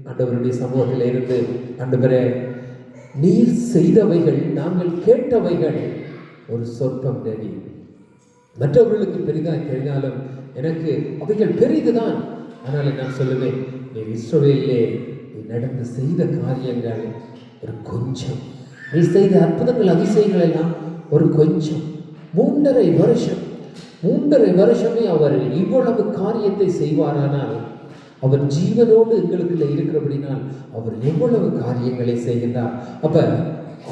ஆண்டவருடைய சமூகத்தில் இருந்து, ஆண்டவரே நீர் செய்தவைகள், நாங்கள் கேட்டவைகள் ஒரு சொற்பம் நெறி. மற்றவர்களுக்கு பெரிதாக தெரிந்தாலும் எனக்கு அவைகள் பெரிதுதான். ஆனால் நான் சொல்லுவேன், நீ இஸ்ரவேலிலே நீ நடந்து செய்த காரியங்கள் ஒரு கொஞ்சம், நீ செய்த அற்புதங்கள் அதிசயங்கள் எல்லாம் ஒரு கொஞ்சம். 3.5 வருஷமே அவர் இவ்வளவு காரியத்தை செய்வாரானால், அவர் ஜீவனோடு எங்களுக்குள்ள இருக்கிறபடினால் அவர் எவ்வளவு காரியங்களை செய்கின்றார். அப்ப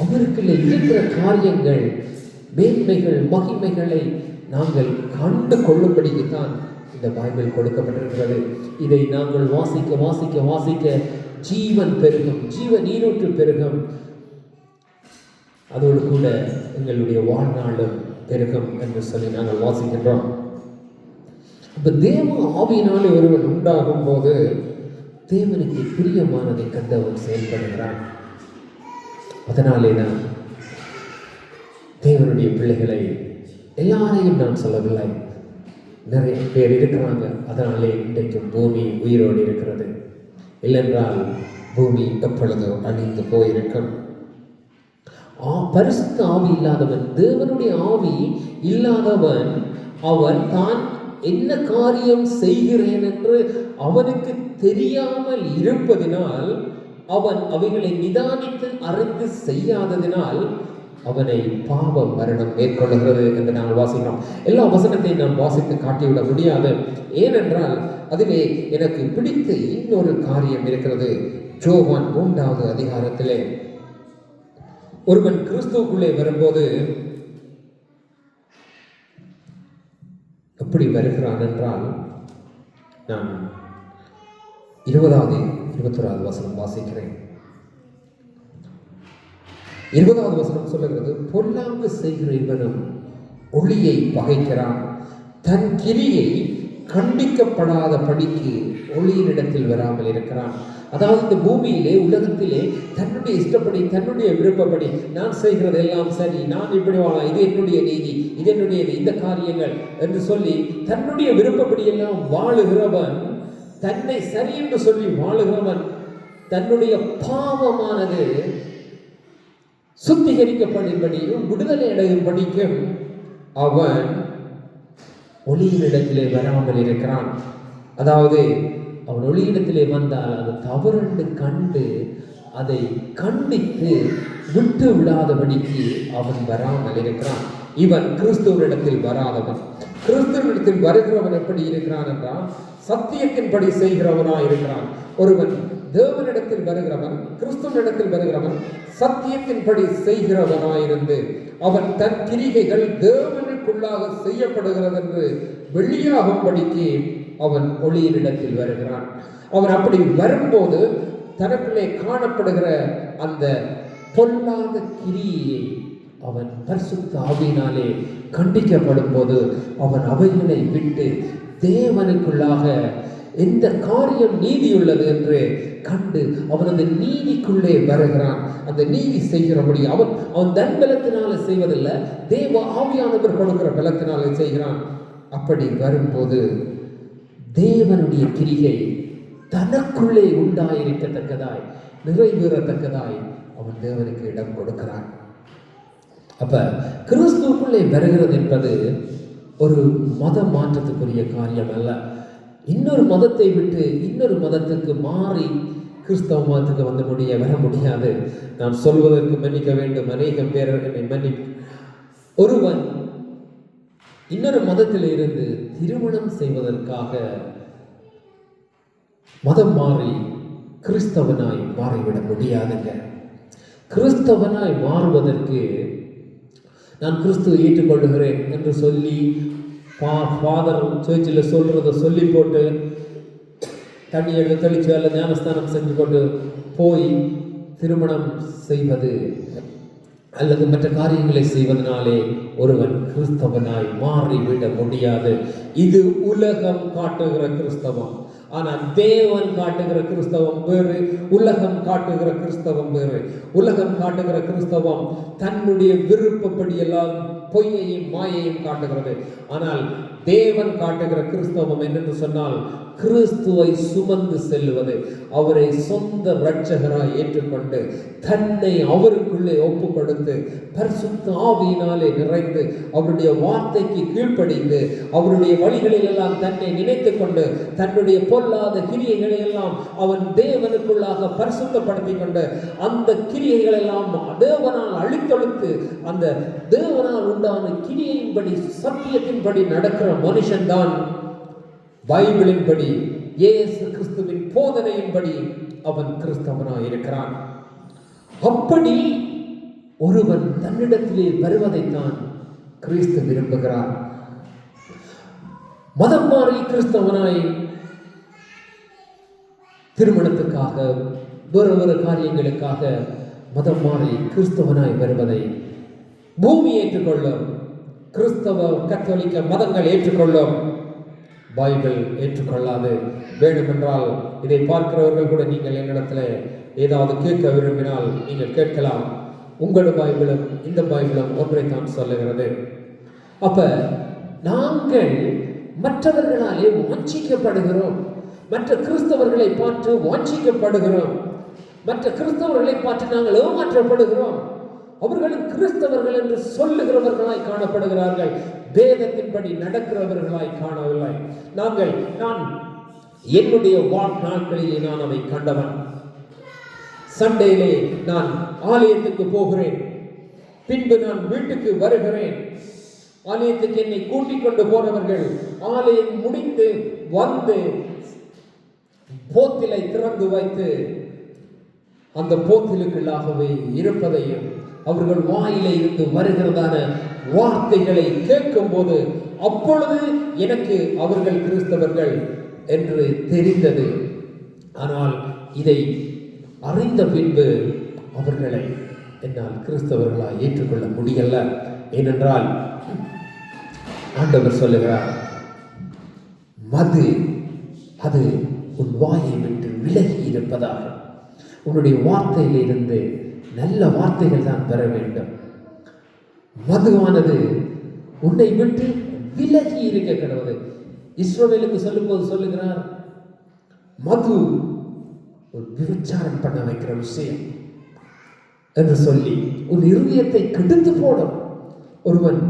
அவருக்குள்ள இருக்கிற காரியங்கள், மேன்மைகள், மகிமைகளை நாங்கள் கண்டு கொள்ளும்படிக்கு தான் இந்த பைபிள் கொடுக்கப்பட்டிருக்கிறது. இதை நாங்கள் வாசிக்க வாசிக்க வாசிக்க ஜீவன் பெருகும், ஜீவ நீரூற்று பெருகும். அதோடு கூட எங்களுடைய வாழ்நாளும் பெருகும் என்று சொல்லி நாங்கள் வாசிக்கின்றோம். இப்ப தேவ ஆவியினாலே ஒருவன் உண்டாகும் போது தேவனுக்கு பிரியமானதை கண்டவன் செயல்படுகிறான். அதனாலே தான் தேவனுடைய பிள்ளைகளை, எல்லாரையும் நான் சொல்லவில்லை, நிறைய பேர் இருக்கிறாங்க. அதனாலே இன்றைக்கும் பூமி உயிரோடு இருக்கிறது. இல்லைன்றால் பூமி எப்பொழுதோ அழிந்து போயிருக்கும். பரிசுத்த ஆவி இல்லாதவன், தேவனுடைய ஆவி இல்லாதவன், அவன் தான் என்ன காரியம் செய்கிறேன் என்று அவனுக்கு தெரியாமல் இருப்பதினால், அவன் அவைகளை நிதானித்து அறிந்து செய்யாததினால் அவனை பாவ மரணம் மேற்கொள்கிறது என்று நாங்கள் வாசிக்கிறோம். எல்லா வசனத்தையும் நான் வாசித்து காட்டிவிட முடியாது. ஏனென்றால் அதிலே எனக்கு பிடித்த இன்னொரு காரியம் இருக்கிறது. யோவான் 3வது அதிகாரத்திலே ஒருவன் கிறிஸ்துவுக்குள்ளே வரும்போது எப்படி வருகிறான் என்றால், நான் 21வது வசனம் வாசிக்கிறேன். 20வது வசனம் சொல்லுகிறது, பொல்லாங்கு செய்கிற இவனும் ஒளியை பகைக்கிறான், தன் கிரியை கண்டிக்கப்படாத படிக்கு ஒளியினிடத்தில் வராமல் இருக்கிறான். அதாவது இந்த பூமியிலே, உலகத்திலே தன்னுடைய இஷ்டப்படி, தன்னுடைய விருப்பப்படி, நான் செய்கிறது எல்லாம் சரி, நான் இப்படி வாழலாம், இது என்னுடைய நீதி, இது என்னுடைய இந்த காரியங்கள் என்று சொல்லி தன்னுடைய விருப்பப்படி எல்லாம் வாழுகிறவன், தன்னை சரி என்று சொல்லி வாழுகிறவன், தன்னுடைய பாவமானது சுத்திகரிக்கப்படும்படியும் விடுதலை அடையும்படிக்கும் அவன் ஒளியினிடத்திலே வராமல் இருக்கிறான். அதாவது அவன் ஒளியிடத்திலே வந்தால் அது தவறுண்டு கண்டு அதை கண்டித்து விட்டு விடாதபடிக்கு அவன் வராமல் இருக்கிறான். இவன் கிறிஸ்துவனிடத்தில் வராதவன். கிறிஸ்துவனிடத்தில் வருகிறவன் எப்படி இருக்கிறான் என்றால், சத்தியத்தின்படி செய்கிறவனாய் இருக்கிறான். ஒருவன் தேவனிடத்தில் வருகிறவன், கிறிஸ்துவனிடத்தில் வருகிறவன் சத்தியத்தின்படி செய்கிறவனாயிருந்து அவன் தன் கிரிகைகள் தேவனுக்குள்ளாக செய்யப்படுகிறது என்று வெளியாகும்படிக்கு அவன் ஒளியினிடத்தில் வருகிறான். அவன் அப்படி வரும்போது தனக்குள்ளே காணப்படுகிற அந்த பொல்லாத கிரியை அவன் பரிசுத்த ஆவியினாலே கண்டிக்கப்படும் போது அவன் அவைகளை விட்டு தேவனுக்குள்ளாக எந்த காரியம் நீதியுள்ளது என்று கண்டு அவனது நீதிக்குள்ளே வருகிறான். அந்த நீதி செய்கிறபடி அவன் தன் பலத்தினால செய்வதில்லை, தேவ ஆவியானவர் கொடுக்கிற பலத்தினால செய்கிறான். அப்படி வரும்போது தேவனுடைய கிரியை தனக்குள்ளே உண்டாயிருக்கத்தக்கதாய், நிறைவேறத்தக்கதாய் அவன் தேவனுக்கு இடம் கொடுக்கிறான். அப்ப கிறிஸ்துவுக்குள்ளே வருகிறது என்பது ஒரு மத மாற்றத்துக்குரிய காரியம் அல்ல. இன்னொரு மதத்தை விட்டு இன்னொரு மதத்துக்கு மாறி கிறிஸ்தவ மதத்துக்கு வர முடியாது. நான் சொல்வதற்கு மன்னிக்க வேண்டும், அநேகம் பேர் என்னை ஒருவன் இன்னொரு மதத்தில் இருந்து திருமணம் செய்வதற்காக மதம் மாறி கிறிஸ்தவனாய் மாறிவிட முடியாதுங்க. கிறிஸ்தவனாய் மாறுவதற்கு நான் கிறிஸ்துவை ஏற்றுக்கொள்ளுகிறேன் என்று சொல்லி ஃபாதர் சர்ச்சில் சொல்கிறத சொல்லி போட்டு தண்ணி எடுத்து தெளிச்சு அல்ல ஞானஸ்தானம் செஞ்சு கொண்டு போய் திருமணம் செய்வது அல்லது மற்ற காரியங்களை செய்வதனாலே ஒருவன் கிறிஸ்தவனாய் மாறிவிட முடியாது. இது உலகம் காட்டுகிற கிறிஸ்தவம். ஆனால் தேவன் காட்டுகிற கிறிஸ்தவம் வேறு, உலகம் காட்டுகிற கிறிஸ்தவம் வேறு. உலகம் காட்டுகிற கிறிஸ்தவம் தன்னுடைய விருப்பப்படி எல்லாம் பொய்யையும் மாயையும் காட்டுகிறது. ஆனால் தேவன் காட்டுகிற கிறிஸ்தவம் என்னென்று சொன்னால், கிறிஸ்துவை சுமந்து செல்வது, அவரை சொந்த இரட்சகராய் ஏற்றுக்கொண்டு தன்னை அவருக்குள்ளே ஒப்பு கொடுத்து பரிசுத்த ஆவியினாலே நிறைந்து அவருடைய வார்த்தைக்கு கீழ்ப்படிந்து அவருடைய வழிகளில் எல்லாம் தன்னை நினைத்து கொண்டு தன்னுடைய பொல்லாத கிரியைகளை எல்லாம் அவன் தேவனுக்குள்ளாக பரிசுத்தப்படுத்தி கொண்டு அந்த கிரியைகள் எல்லாம் தேவனால் அழித்தொழித்து அந்த தேவனால் உண்டான கிரியையின்படி சத்தியத்தின்படி நடக்கிற மனுஷன்தான் பைபிளின்படி இயேசு கிறிஸ்துவின் போதனையின்படி அவன் கிறிஸ்தவனாய் இருக்கிறான். அப்படி ஒருவன் தன்னிடத்திலே வருவதைத்தான் கிறிஸ்து விரும்புகிறார். மதம் மாறி கிறிஸ்தவனாய் திருமணத்துக்காக வேறு வேறு காரியங்களுக்காக மதம் மாறி கிறிஸ்தவனாய் வருவதை பூமி ஏற்றுக்கொள்ளும், கிறிஸ்தவ கத்தோலிக்க மதங்கள் ஏற்றுக்கொள்ளும், பைபிள் ஏற்றுக்கொள்ளாது. வேண்டுமென்றால் இதை பார்க்கிறவர்கள் கூட நீங்கள் என்னிடத்தில் ஏதாவது கேட்க விரும்பினால் நீங்கள் கேட்கலாம். உங்களோட பைபிளும் இந்த பைபிளும் ஒன்றைத்தான் சொல்லுகிறது. அப்ப நாங்கள் மற்றவர்களாலே வாஞ்சிக்கப்படுகிறோம், மற்ற கிறிஸ்தவர்களை பார்த்து வாஞ்சிக்கப்படுகிறோம், மற்ற கிறிஸ்தவர்களை பார்த்து நாங்கள் ஏமாற்றப்படுகிறோம். அவர்களும் கிறிஸ்தவர்கள் என்று சொல்லுகிறவர்களாய் காணப்படுகிறார்கள். வேதத்தின்படி நடக்கிறவர்களாய் காணவில்லை. நான் என்னுடைய வாழ்நாட்களிலே நான் அதை கண்டவன். சண்டேயிலே நான் ஆலயத்துக்கு போகிறேன், பின்பு நான் வீட்டுக்கு வருகிறேன். ஆலயத்துக்கு என்னை கூட்டிக் கொண்டு போனவர்கள் ஆலயம் முடிந்து வந்து போத்திலை திறந்து வைத்து அந்த போத்திலுக்குள்ளாகவே இருப்பதையும் அவர்கள் வாயிலே இருந்து வருகிறதான வார்த்தைகளை கேட்கும் போது அப்பொழுது எனக்கு அவர்கள் கிறிஸ்தவர்கள் என்று தெரிந்தது. ஆனால் இதை அறிந்த பின்பு அவர்களை என்னால் கிறிஸ்தவர்களாய் ஏற்றுக்கொள்ள முடியல. ஏனென்றால் ஆண்டவர் சொல்லுகிறார், மது அது உன் வாயை விட்டு விலகி இருப்பதாக. உன்னுடைய வார்த்தையிலிருந்து நல்ல வார்த்தைகள் தான் பெற வேண்டும். மதுவானது உன்னை விட்டு விலகி இருக்க கடவுது. இஸ்ரவேலுக்கு சொல்லும் போது சொல்லுகிறார், மது ஒரு விபச்சாரம் பண்ண வைக்கிற விஷயம் என்று சொல்லி உன் இருதயத்தை கெடுத்து போடும். ஒருவன்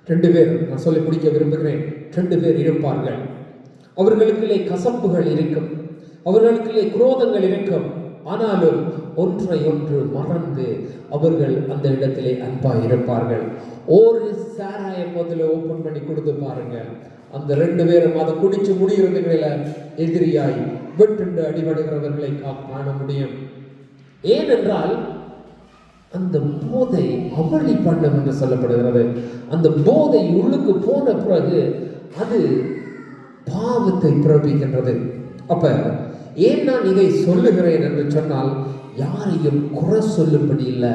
2 பேர், நான் சொல்லி பிடிக்க விரும்புகிறேன், 2 பேர் இருப்பார்கள். அவர்களுக்குள்ளே கசப்புகள் இருக்கும், அவர்களுக்குள்ளே குரோதங்கள் இருக்கும். ஆனாலும் ஒன்றை ஒன்று மறந்து அவர்கள் அந்த இடத்திலே அன்பாய் இருப்பார்கள். ஒரு சாராய போதில் ஓபன் பண்ணி கொடுத்து பாருங்க, அந்த 2 பேரும் அதை குடிச்சு முடிகிறதுகளில எதிரியாய் வெட்டுண்டு அடிபடுகிறவர்களை காண முடியும். ஏனென்றால் அந்த போதை அவளி பண்ணும் என்று சொல்லப்படுகிறது. அந்த போதை உள்ளுக்கு போன பிறகு அது பாவத்தை பிறப்பிக்கின்றது. அப்ப ஏன் நான் இதை சொல்லுகிறேன் என்று சொன்னால், யாரையும் குறை சொல்லும்படி இல்லை,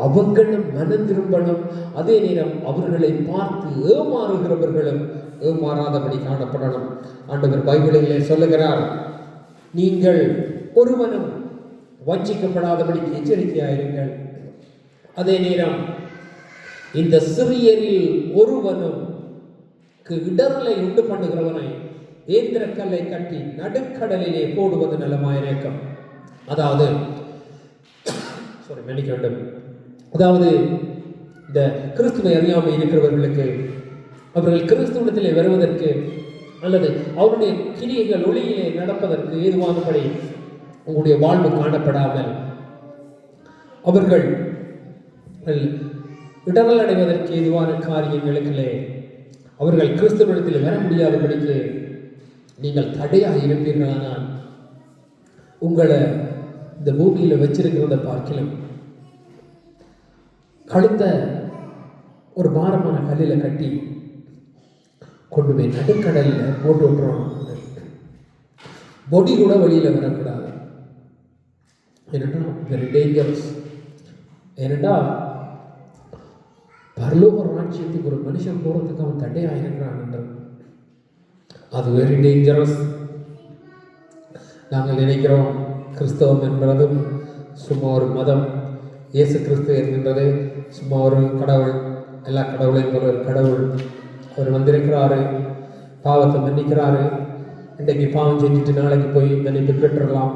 அவர்களும் மனம் திரும்பணும். அதே நேரம் அவர்களை பார்த்து ஏமாறுகிறவர்களும் ஏமாறாதபடி காணப்படணும். ஆண்டவர் பைபிளிலே சொல்லுகிறார், நீங்கள் ஒருவனும் வஞ்சிக்கப்படாதபடி எச்சரிக்கையாயிருங்கள். அதே நேரம் இந்த சிறியரில் ஒருவனும் இடரலை உண்டு பண்ணுகிறவனை ஏந்திரக்கல்லை கட்டி நடுக்கடலிலே போடுவது நலமாயிருக்கும். அதாவது மன்னிக்க வேண்டும். அதாவது இந்த கிறிஸ்துவை அறியாமல் இருக்கிறவர்களுக்கு, அவர்கள் கிறிஸ்துவத்திலே வருவதற்கு அல்லது அவருடைய கிரியைகள் ஒளியிலே நடப்பதற்கு ஏதுவானபடி உங்களுடைய வாழ்வு காணப்படாமல் அவர்கள் இடரல் அடைவதற்கு ஏதுவான காரியங்களுக்கிலே அவர்கள் கிறிஸ்துவத்தில் வர முடியாதபடிக்கு நீங்கள் தடையாக இருப்பீர்களானால் உங்களை இந்த பூமியில் வச்சிருக்கிறத பார்க்கலாம் கழுத்த ஒரு பாரமான கல்லில் கட்டி கொண்டு போய் நடுக்கடலில் போட்டு விட்டுறோம். பொடி கூட வெளியில் வரக்கூடாது. ஏனென்றால் வெரி டேஞ்சரஸ். ஏனென்றால் பரலோக ராஜ்யத்துக்கு ஒரு மனுஷன் போகிறதுக்கு அவன் தடையாக இருக்கிறான் என்று அது வெரி டேஞ்சரஸ். நாங்கள் நினைக்கிறோம் கிறிஸ்தவம் என்பதும் சும்மா ஒரு மதம், இயேசு கிறிஸ்து என்கின்றது சும்மா ஒரு கடவுள், எல்லா கடவுளையும் போல ஒரு கடவுள். அவர் வந்திருக்கிறாரு, பாவத்தை மன்னிக்கிறாரு, இன்றைக்கு பாவம் செஞ்சுட்டு நாளைக்கு போய் மன்னிப்பு பெற்றுடலாம்,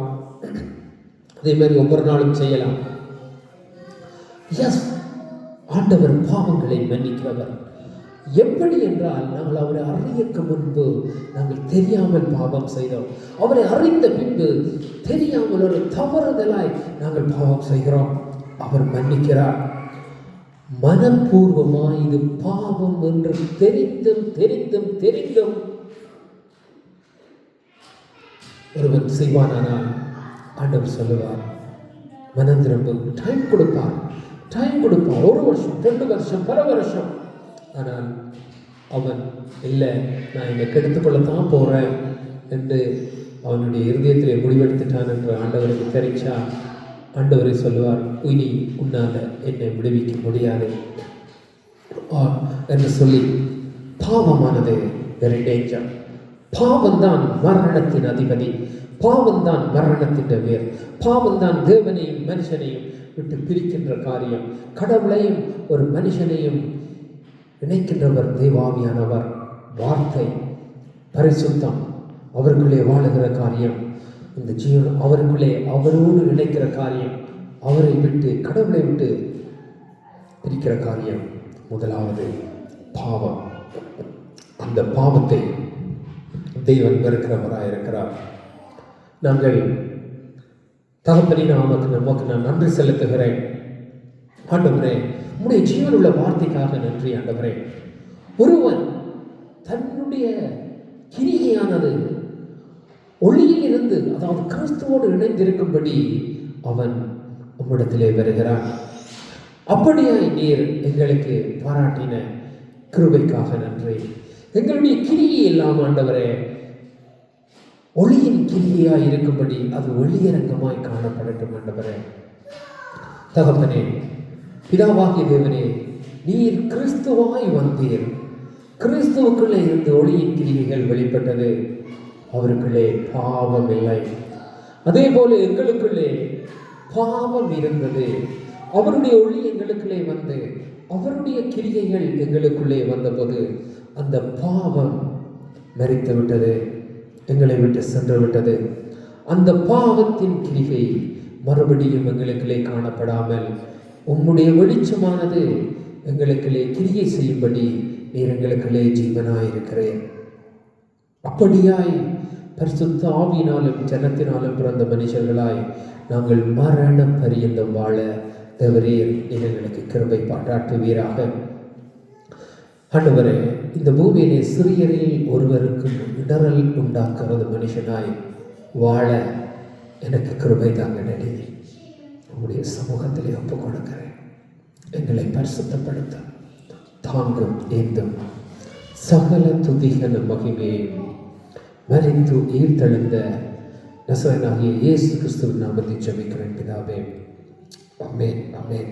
அதே மாதிரி ஒவ்வொரு நாளும் செய்யலாம். எஸ், ஆண்டவர் பாவங்களை மன்னிக்கிறவர். எப்படி என்றால், நாங்கள் அவரை அறியக்கு முன்பு நாங்கள் தெரியாமல் பாவம் செய்தோம். அவரை அறிந்த பின்பு தெரியாமல் ஒரு தவறுதலாய் நாங்கள் பாவம் செய்கிறோம். அவர் மன்னிக்கிறார். மனப்பூர்வமாய் இது பாவம் என்று தெரிந்தும் தெரிந்தும் தெரிந்தும் ஒருவன் செய்வானால் ஆண்டவர் சொல்லுவார், மனம் திரும்ப டைம் கொடுப்பார். 1 வருஷம் 2 வருஷம் பல வருஷம். ஆனால் அவன் இல்லை, நான் என்னை கெடுத்துக்கொள்ளத்தான் போகிறேன் என்று அவனுடைய இருதயத்திலே முடிவெடுத்துட்டான் என்று ஆண்டவருக்கு தெரிஞ்சா ஆண்டவரை சொல்லுவார், இனி உன்னால் என்னை விடுவிக்க முடியாது என்று சொல்லி. பாவமானது வெரி டேஞ்சர். பாவம்தான் மரணத்தின் அதிபதி, பாவம்தான் மரணத்தின் வேர், பாவம்தான் தேவனையும் மனுஷனையும் விட்டு பிரிக்கின்ற காரியம். கடவுளையும் ஒரு மனுஷனையும் இணைக்கின்றவர் தேவாவியானவர். வார்த்தை, பரிசுத்தம் அவருக்குள்ளே வாழுகிற காரியம், இந்த ஜீவன் அவருக்குள்ளே அவரோடு இணைக்கிற காரியம். அவரை விட்டு, கடவுளை விட்டு பிரிக்கிற காரியம் முதலாவது பாவம். அந்த பாவத்தை தேவன் வெறுக்கிறவராக இருக்கிறார். நாங்கள் தகப்பனே, நமக்கு நான் நன்றி செலுத்துகிறேன். ஆண்டவரே, உம்முடைய ஜீவனுள்ள வார்த்தைக்காக நன்றி ஆண்டவரே. ஒருவன் தன்னுடைய கிரிகையானது ஒளியில் இருந்து, அதாவது கிறிஸ்துவோடு இணைந்திருக்கும்படி அவன் உம்மிடத்திலே வருகிறான். அப்படியாய் நீர் எங்களுக்கு பாராட்டின கிருபைக்காக நன்றி. எங்களுடைய கிரியை எல்லாம் ஆண்டவரே ஒளியின் கிரியாய் இருக்கும்படி அது ஒளியரங்கமாய் காணப்படட்டும் ஆண்டவரே. தகப்பனே, பிதாவாகிய தேவனே, நீர் கிறிஸ்துவாய் வந்தீர். கிறிஸ்துவுக்குள்ளே இருந்து ஒளியின் கிரியைகள் வெளிப்பட்டது. அவருக்குள்ளே பாவம் இல்லை. அதே போல எங்களுக்குள்ளே பாவம் இருந்தது. அவருடைய ஒளி எங்களுக்குள்ளே வந்து அவருடைய கிரியைகள் எங்களுக்குள்ளே வந்தபோது அந்த பாவம் மரித்து விட்டது, எங்களை விட்டு சென்று விட்டது. அந்த பாவத்தின் கிரிகை மறுபடியும் எங்களுக்குள்ளே காணப்படாமல் உம்முடைய வெளிச்சமானது எங்களுக்குள்ளே கிரியை செய்யும்படி நீர் எங்களுக்குள்ளே ஜீவனாயிருக்கிறேன். அப்படியாய் பரிசுத்த ஆவியினாலும் ஜனத்தினாலும் பிறந்த மனுஷர்களாய் நாங்கள் மரண பரியந்தம் வாழ தேவரீர் நீர் எங்களுக்கு கிருபை பாராட்டுவீராக. ஆண்டவரே, இந்த பூமியிலே சிறியரில் ஒருவருக்கும் இடரல் உண்டாக்குறது மனுஷனாய் வாழ எனக்கு கிருபை தாங்க நடி. உங்களுடைய சமூகத்திலே ஒப்புக் கொடுக்கிறேன். எங்களை பரிசுத்தப்படுத்த தாங்கும் ஏந்தும் சகல துதிகன மகிமையும் மரித்து ஈர்த்தெழுந்த நசரேயனாகிய இயேசு கிறிஸ்துவின் நாமத்தில் ஜெபிக்கிறேன் பிதாவே. ஆமென், ஆமென்.